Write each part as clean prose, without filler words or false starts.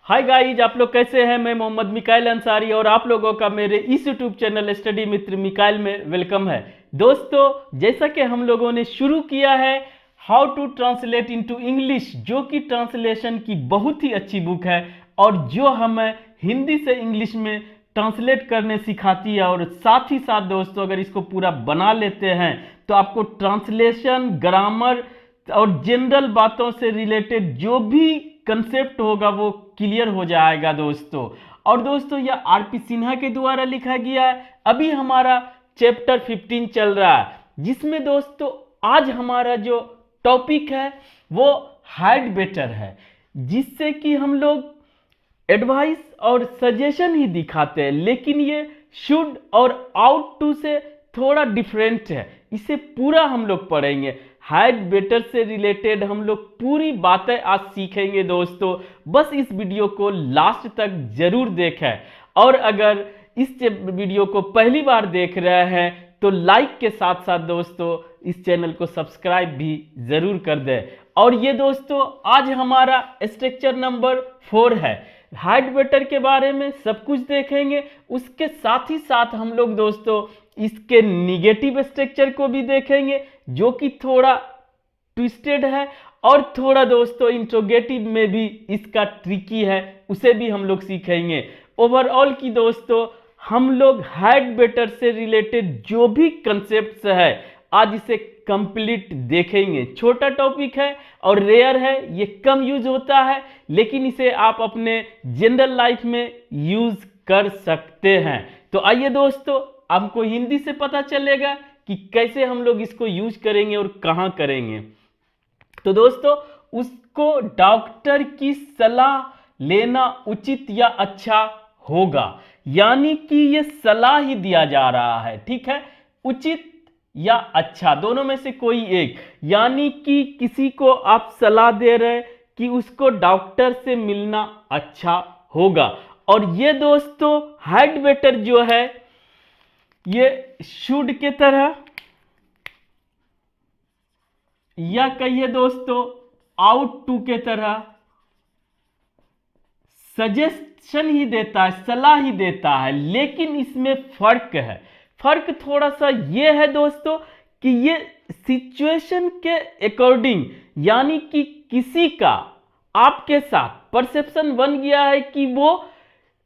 Hi guys, आप लोग कैसे हैं। मैं मोहम्मद मिकाइल अंसारी और आप लोगों का मेरे इस यूट्यूब चैनल स्टडी मित्र मिकाइल में वेलकम है। दोस्तों, जैसा कि हम लोगों ने शुरू किया है how to translate into English, जो कि ट्रांसलेशन की बहुत ही अच्छी बुक है और जो हमें हिंदी से इंग्लिश में ट्रांसलेट करने सिखाती है। और साथ ही साथ दोस्तों, अगर इसको पूरा बना लेते हैं तो आपको ट्रांसलेशन, ग्रामर और जनरल बातों से रिलेटेड जो भी कंसेप्ट होगा वो क्लियर हो जाएगा दोस्तों। और दोस्तों, यह आरपी सिन्हा के द्वारा लिखा गया है। अभी हमारा चैप्टर 15 चल रहा है, जिसमें दोस्तों आज हमारा जो टॉपिक है वो हाइड बेटर है, जिससे कि हम लोग एडवाइस और सजेशन ही दिखाते हैं, लेकिन ये शुड और आउट टू से थोड़ा डिफरेंट है। इसे पूरा हम लोग पढ़ेंगे। हाइड बेटर से रिलेटेड हम लोग पूरी बातें आज सीखेंगे दोस्तों। बस इस वीडियो को लास्ट तक जरूर देखें, और अगर इस वीडियो को पहली बार देख रहे हैं तो लाइक के साथ साथ दोस्तों इस चैनल को सब्सक्राइब भी जरूर कर दें। और ये दोस्तों आज हमारा स्ट्रक्चर नंबर 4 है। हाइड बेटर के बारे में सब कुछ देखेंगे, उसके साथ ही साथ हम लोग दोस्तों इसके निगेटिव स्ट्रक्चर को भी देखेंगे, जो कि थोड़ा ट्विस्टेड है, और थोड़ा दोस्तों इंट्रोगेटिव में भी इसका ट्रिकी है, उसे भी हम लोग सीखेंगे। ओवरऑल की दोस्तों हम लोग हाइड बेटर से रिलेटेड जो भी कंसेप्ट्स है आज इसे कंप्लीट देखेंगे। छोटा टॉपिक है और रेयर है, ये कम यूज होता है, लेकिन इसे आप अपने जनरल लाइफ में यूज कर सकते हैं। तो आइए दोस्तों, आपको हिंदी से पता चलेगा कि कैसे हम लोग इसको यूज करेंगे और कहां करेंगे। तो दोस्तों, उसको डॉक्टर की सलाह लेना उचित या अच्छा होगा, यानी कि ये सलाह ही दिया जा रहा है, ठीक है। उचित या अच्छा दोनों में से कोई एक, यानी कि किसी को आप सलाह दे रहे हैं कि उसको डॉक्टर से मिलना अच्छा होगा। और ये दोस्तों हाइड बेटर जो है ये शुड के तरह, या कहिए दोस्तों आउट टू के तरह सजेशन ही देता है, सलाह ही देता है। लेकिन इसमें फर्क है। फर्क थोड़ा सा ये है दोस्तों कि ये सिचुएशन के अकॉर्डिंग, यानी कि किसी का आपके साथ परसेप्शन बन गया है कि वो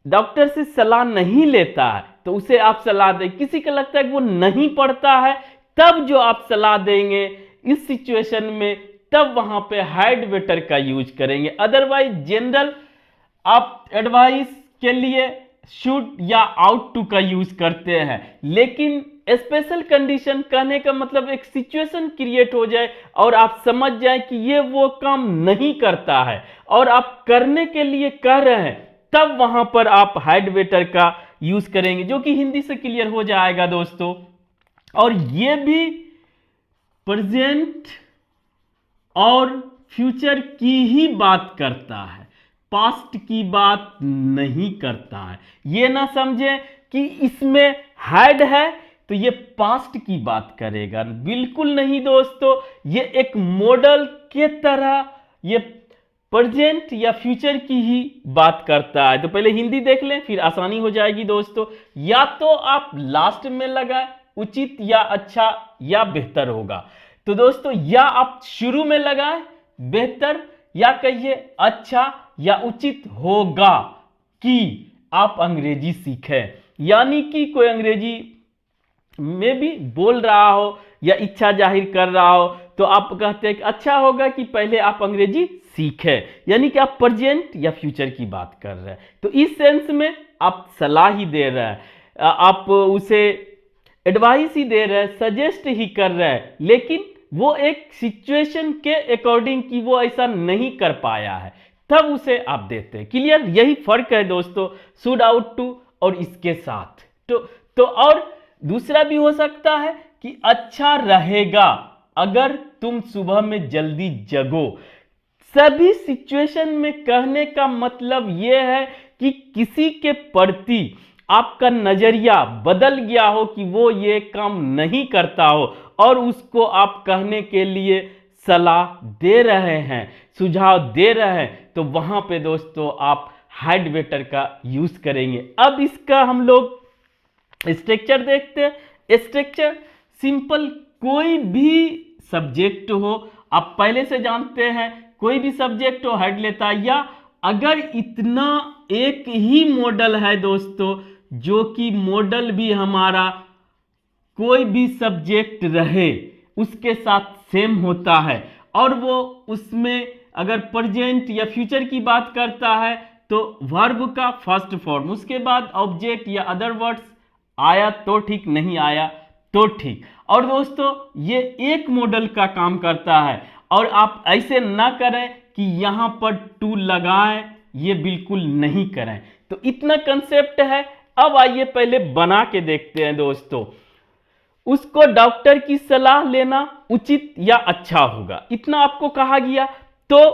डॉक्टर से सलाह नहीं लेता है तो उसे आप सलाह दें। किसी का लगता है कि वो नहीं पढ़ता है, तब जो आप सलाह देंगे इस सिचुएशन में, तब वहां पे हाइड बेटर का यूज करेंगे। अदरवाइज जनरल आप एडवाइस के लिए शुड या आउट टू का यूज करते हैं। लेकिन स्पेशल कंडीशन कहने का मतलब एक सिचुएशन क्रिएट हो जाए और आप समझ जाए कि ये वो काम नहीं करता है और आप करने के लिए कह रहे हैं, तब वहां पर आप हाइड बेटर का यूज करेंगे, जो कि हिंदी से क्लियर हो जाएगा दोस्तों। और ये भी प्रेजेंट और फ्यूचर की ही बात करता है, पास्ट की बात नहीं करता है। ये ना समझे कि इसमें हाइड है तो ये पास्ट की बात करेगा, बिल्कुल नहीं दोस्तों। ये एक मॉडल के तरह ये प्रेजेंट या फ्यूचर की ही बात करता है। तो पहले हिंदी देख लें, फिर आसानी हो जाएगी दोस्तों। या तो आप लास्ट में लगाए उचित या अच्छा या बेहतर होगा, तो दोस्तों या आप शुरू में लगाए बेहतर, या कहिए अच्छा या उचित होगा कि आप अंग्रेजी सीखें। यानी कि कोई अंग्रेजी में भी बोल रहा हो या इच्छा जाहिर कर रहा हो तो आप कहते हैं कि अच्छा होगा कि पहले आप अंग्रेजी सीखें, यानी कि आप प्रेजेंट या फ्यूचर की बात कर रहे हैं। तो इस सेंस में आप सलाह ही दे रहे हैं, आप उसे एडवाइस ही दे रहे हैं, सजेस्ट ही कर रहे हैं, लेकिन वो एक सिचुएशन के अकॉर्डिंग कि वो ऐसा नहीं कर पाया है, तब उसे आप देते हैं। क्लियर, यही फर्क है दोस्तों शुड आउट टू और इसके साथ। तो और दूसरा भी हो सकता है कि अच्छा रहेगा अगर तुम सुबह में जल्दी जगो। सभी सिचुएशन में कहने का मतलब यह है कि किसी के प्रति आपका नजरिया बदल गया हो कि वो ये काम नहीं करता हो और उसको आप कहने के लिए सलाह दे रहे हैं, सुझाव दे रहे हैं, तो वहां पे दोस्तों आप हैड बेटर का यूज करेंगे। अब इसका हम लोग स्ट्रक्चर देखते हैं। स्ट्रक्चर सिंपल, कोई भी सब्जेक्ट हो, आप पहले से जानते हैं, कोई भी सब्जेक्ट हो हेड लेता है, या अगर इतना एक ही मॉडल है दोस्तों, जो कि मॉडल भी हमारा कोई भी सब्जेक्ट रहे उसके साथ सेम होता है, और वो उसमें अगर प्रेजेंट या फ्यूचर की बात करता है तो वर्ब का फर्स्ट फॉर्म, उसके बाद ऑब्जेक्ट या अदर वर्ड्स आया तो ठीक, नहीं आया तो ठीक। और दोस्तों ये एक मॉडल का काम करता है, और आप ऐसे ना करें कि यहां पर टू लगाएं, ये बिल्कुल नहीं करें। तो इतना कंसेप्ट है। अब आइए पहले बना के देखते हैं दोस्तों। उसको डॉक्टर की सलाह लेना उचित या अच्छा होगा, इतना आपको कहा गया। तो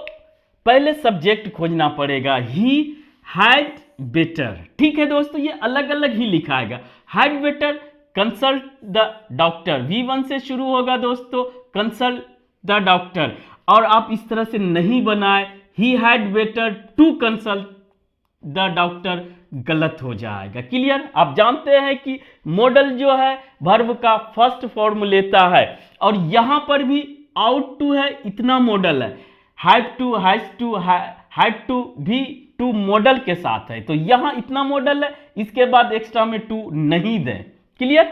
पहले सब्जेक्ट खोजना पड़ेगा, ही हैड बेटर। ठीक है दोस्तों, ये अलग अलग ही लिखाएगा। Had better consult the doctor, V1 से शुरू होगा दोस्तों, कंसल्ट द डॉक्टर। और आप इस तरह से नहीं बनाए, he had better to consult the doctor, गलत हो जाएगा। क्लियर? आप जानते हैं कि मॉडल जो है वर्ब का फर्स्ट फॉर्म लेता है, और यहां पर भी आउट टू है, इतना मॉडल है। Had to, has to, had to भी टू मॉडल के साथ है, तो यहां इतना मॉडल है, इसके बाद एक्स्ट्रा में टू नहीं दें। क्लियर?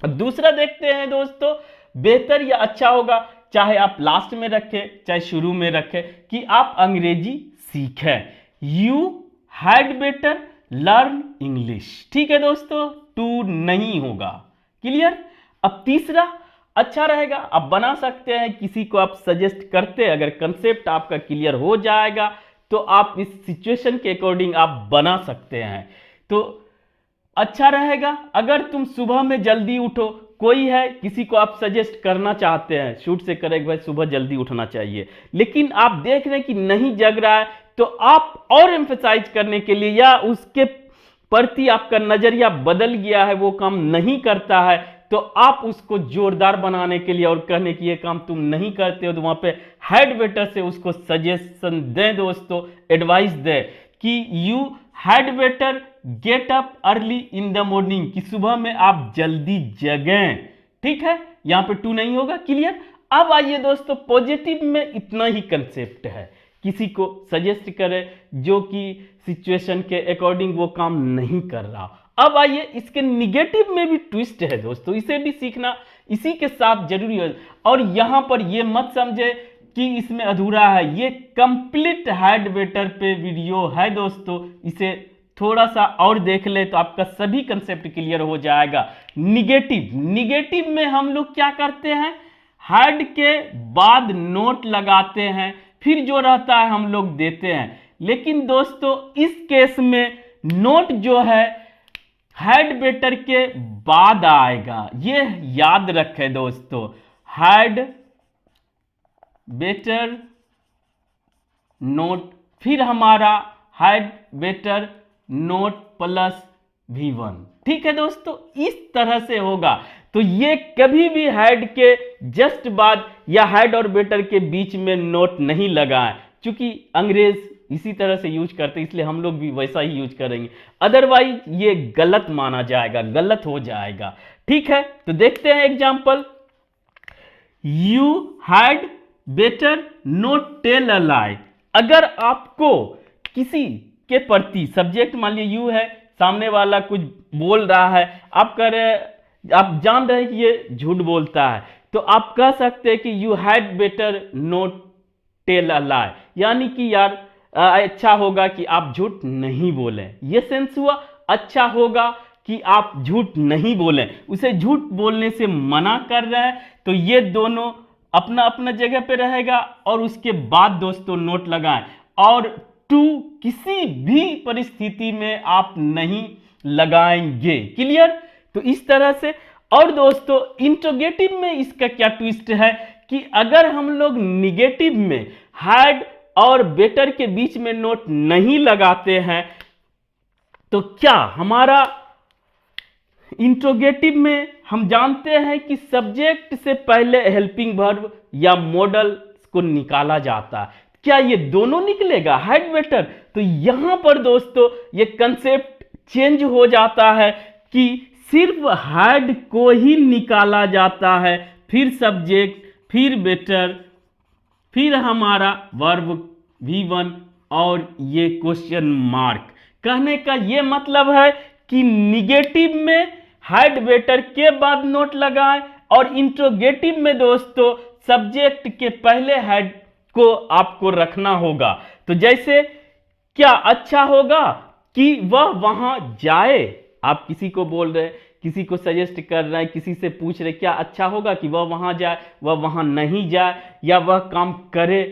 अब दूसरा देखते हैं दोस्तों, बेहतर या अच्छा होगा, चाहे आप लास्ट में रखें चाहे शुरू में रखें, कि आप अंग्रेजी सीखें। You had better learn English. ठीक है दोस्तों, टू नहीं होगा। क्लियर? अब तीसरा अच्छा रहेगा, आप बना सकते हैं, किसी को आप सजेस्ट करते हैं, अगर कंसेप्ट आपका क्लियर हो जाएगा तो आप इस सिचुएशन के अकॉर्डिंग आप बना सकते हैं। तो अच्छा रहेगा अगर तुम सुबह में जल्दी उठो, कोई है किसी को आप सजेस्ट करना चाहते हैं, शूट से करें भाई सुबह जल्दी उठना चाहिए, लेकिन आप देख रहे हैं कि नहीं जग रहा है, तो आप और एम्फसाइज करने के लिए या उसके प्रति आपका नजरिया बदल गया है, वो काम नहीं करता है, तो आप उसको जोरदार बनाने के लिए और कहने की ये काम तुम नहीं करते हो, तो वहां पे हैड बेटर से उसको सजेशन दें दोस्तों, एडवाइस दें कि you had better get up early in the morning, कि सुबह में आप जल्दी जगें। ठीक है, यहां पे टू नहीं होगा। क्लियर? अब आइए दोस्तों, पॉजिटिव में इतना ही कंसेप्ट है, किसी को सजेस्ट करें जो कि सिचुएशन के अकॉर्डिंग वो काम नहीं कर रहा। अब आइए इसके निगेटिव में भी ट्विस्ट है दोस्तों, इसे भी सीखना इसी के साथ जरूरी है। और यहां पर ये मत समझे कि इसमें अधूरा है, ये कंप्लीट हैड बेटर पे वीडियो है दोस्तों, इसे थोड़ा सा और देख ले तो आपका सभी कंसेप्ट क्लियर हो जाएगा। निगेटिव में हम लोग क्या करते हैं, हैड के बाद नोट लगाते हैं, फिर जो रहता है हम लोग देते हैं। लेकिन दोस्तों इस केस में नोट जो है हैड बेटर के बाद आएगा, ये याद रखें दोस्तों, हैड बेटर नोट, फिर हमारा had better note plus V1। ठीक है दोस्तों, इस तरह से होगा। तो ये कभी भी हैड के जस्ट बाद या हैड और बेटर के बीच में नोट नहीं लगाएं, क्योंकि अंग्रेज इसी तरह से यूज करते हैं, इसलिए हम लोग भी वैसा ही यूज करेंगे, अदरवाइज ये गलत माना जाएगा, गलत हो जाएगा। ठीक है, तो देखते हैं example. You had better not tell a lie, अगर आपको किसी के प्रति सब्जेक्ट मान लीजिए यू है, सामने वाला कुछ बोल रहा है, आप कह रहे, आप जान रहे हैं कि ये झूठ बोलता है, तो आप कह सकते हैं कि you had better not tell a lie, यानी कि यार अच्छा होगा कि आप झूठ नहीं बोलें। ये सेंस हुआ, अच्छा होगा कि आप झूठ नहीं बोलें, उसे झूठ बोलने से मना कर रहे हैं, तो ये दोनों अपना अपना जगह पे रहेगा। और उसके बाद दोस्तों नोट लगाएं, और टू किसी भी परिस्थिति में आप नहीं लगाएंगे। क्लियर? तो इस तरह से। और दोस्तों इंट्रोगेटिव में इसका क्या ट्विस्ट है कि अगर हम लोग निगेटिव में हैड और बेटर के बीच में नोट नहीं लगाते हैं, तो क्या हमारा इंट्रोगेटिव में हम जानते हैं कि सब्जेक्ट से पहले हेल्पिंग वर्ब या मॉडल को निकाला जाता है। क्या ये दोनों निकलेगा, हैड बेटर? तो यहां पर दोस्तों ये कंसेप्ट चेंज हो जाता है कि सिर्फ हैड को ही निकाला जाता है, फिर सब्जेक्ट, फिर बेटर, फिर हमारा वर्ब V1 और ये क्वेश्चन मार्क। कहने का ये मतलब है कि निगेटिव में हैड बेटर के बाद नोट लगाएं और इंट्रोगेटिव में दोस्तों सब्जेक्ट के पहले हैड को आपको रखना होगा। तो जैसे क्या अच्छा होगा कि वह वहां जाए, आप किसी को बोल रहे, किसी को सजेस्ट कर रहे हैं, किसी से पूछ रहे, क्या अच्छा होगा कि वह वहां जाए, वह वहां नहीं जाए या वह काम करे,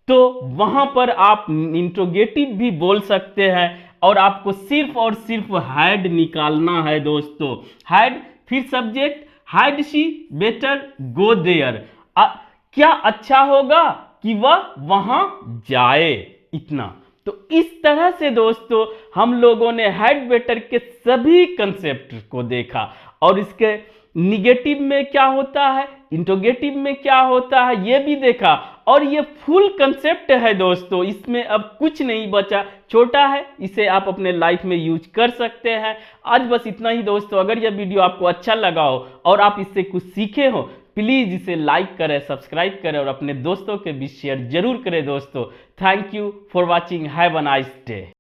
तो वहां पर आप इंट्रोगेटिव भी बोल सकते हैं और आपको सिर्फ और सिर्फ हैड निकालना है दोस्तों। हैड, फिर subject, had she better go there, क्या अच्छा होगा कि वह वहां जाए, इतना। तो इस तरह से दोस्तों हम लोगों ने हैड बेटर के सभी कंसेप्ट को देखा और इसके निगेटिव में क्या होता है, इंट्रोगेटिव में क्या होता है, ये भी देखा। और ये फुल कंसेप्ट है दोस्तों, इसमें अब कुछ नहीं बचा, छोटा है, इसे आप अपने लाइफ में यूज कर सकते हैं। आज बस इतना ही दोस्तों। अगर यह वीडियो आपको अच्छा लगा हो और आप इससे कुछ सीखे हो, प्लीज इसे लाइक करें, सब्सक्राइब करें और अपने दोस्तों के बीच शेयर जरूर करें दोस्तों। Thank you for watching, have a nice day.